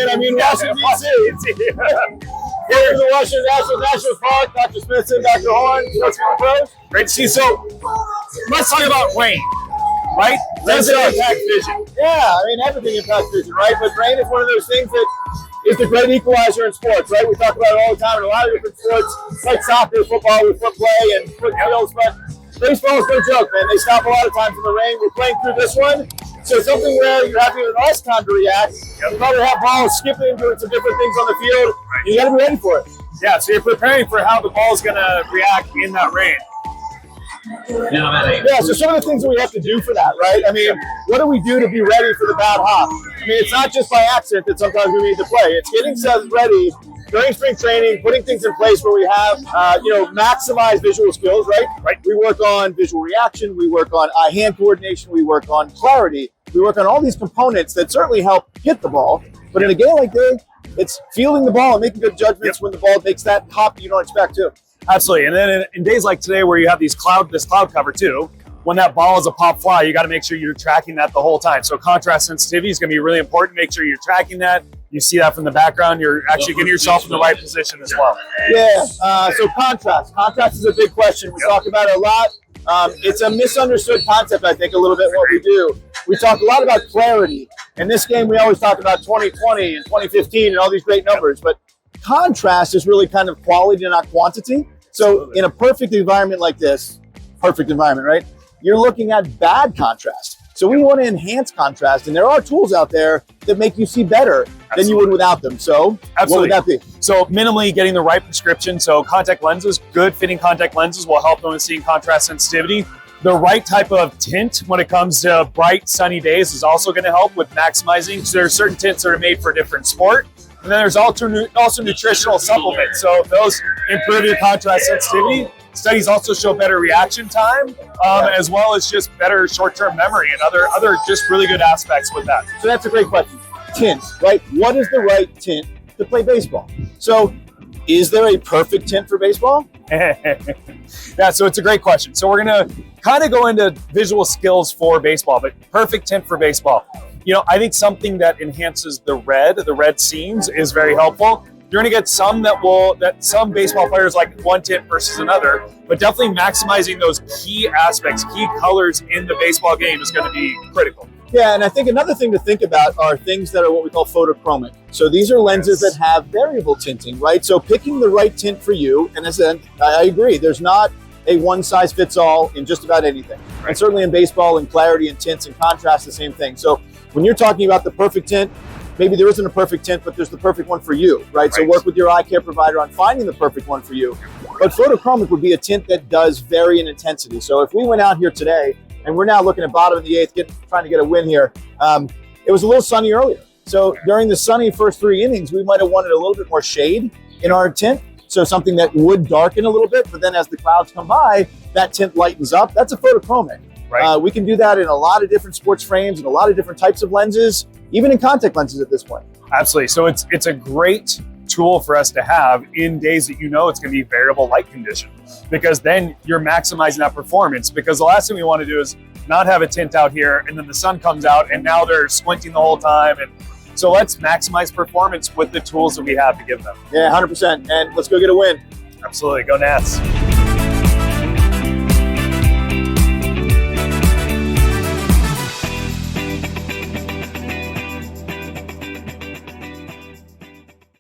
I mean Washington, D.C. Here to the Washington National Park, Dr. Smithson, Dr. Horn, what's going on, bros? Great to see you. So, let's talk about rain, right? Does it impact vision? Yeah, I mean, everything impacts vision, right? But rain is one of those things that is the great equalizer in sports, right? We talk about it all the time in a lot of different sports, like soccer, football, with foot play and foot fields, but baseball is no joke, man. They stop a lot of times in the rain. We're playing through this one. So something where you're having an less time to react. You probably have balls skipping, doing some different things on the field. You got to be ready for it. Yeah, so you're preparing for how the ball is going to react in that rain. Yeah, so some of the things that we have to do for that, right? I mean, what do we do to be ready for the bad hop? I mean, it's not just by accident that sometimes we need to play. It's getting ourselves ready during spring training, putting things in place where we have, maximize visual skills, right? We work on visual reaction, we work on eye-hand coordination, we work on clarity, we work on all these components that certainly help hit the ball. But in a game like this, it's fielding the ball and making good judgments when the ball makes that hop you don't expect to. Absolutely. And then in days like today where you have this cloud cover too, when that ball is a pop fly, you got to make sure you're tracking that the whole time. So contrast sensitivity is going to be really important. Make sure you're tracking that. You see that from the background. You're actually getting yourself in the right position as well. Yeah. So contrast. Contrast is a big question. We talk about it a lot. It's a misunderstood concept, I think, a little bit what we do. We talk a lot about clarity. In this game, we always talk about 2020 and 2015 and all these great numbers. But contrast is really kind of quality, not quantity. So in a perfect environment like this, perfect environment, right? You're looking at bad contrast. So we want to enhance contrast, and there are tools out there that make you see better than you would without them. So what would that be? So minimally getting the right prescription. So contact lenses, good fitting contact lenses will help them with seeing contrast sensitivity. The right type of tint when it comes to bright, sunny days is also going to help with maximizing. So there are certain tints that are made for a different sport. And then there's also nutritional supplements. So if those improve your contrast sensitivity, studies also show better reaction time, as well as just better short-term memory and other just really good aspects with that. So that's a great question. Tint, right? What is the right tint to play baseball? So is there a perfect tint for baseball? Yeah, so it's a great question. So we're going to kind of go into visual skills for baseball, but perfect tint for baseball. You know, I think something that enhances the red seams is very helpful. You're going to get some that some baseball players like one tint versus another, but definitely maximizing those key aspects, key colors in the baseball game is going to be critical. Yeah, and I think another thing to think about are things that are what we call photochromic. So these are lenses that have variable tinting, right? So picking the right tint for you, and I agree, there's not a one-size-fits-all in just about anything. And certainly in baseball, and clarity and tints and contrast, the same thing. So when you're talking about the perfect tint, maybe there isn't a perfect tint, but there's the perfect one for you, right? So work with your eye care provider on finding the perfect one for you. But photochromic would be a tint that does vary in intensity. So if we went out here today, and we're now looking at bottom of the eighth, trying to get a win here, it was a little sunny earlier. So during the sunny first 3 innings, we might have wanted a little bit more shade in our tint. So something that would darken a little bit, but then as the clouds come by, that tint lightens up. That's a photochromic. We can do that in a lot of different sports frames and a lot of different types of lenses, even in contact lenses at this point. Absolutely. So it's a great tool for us to have in days that you know it's going to be variable light condition, because then you're maximizing that performance. Because the last thing we want to do is not have a tint out here and then the sun comes out and now they're squinting the whole time. And so let's maximize performance with the tools that we have to give them. Yeah, 100%. And let's go get a win. Absolutely. Go Nats.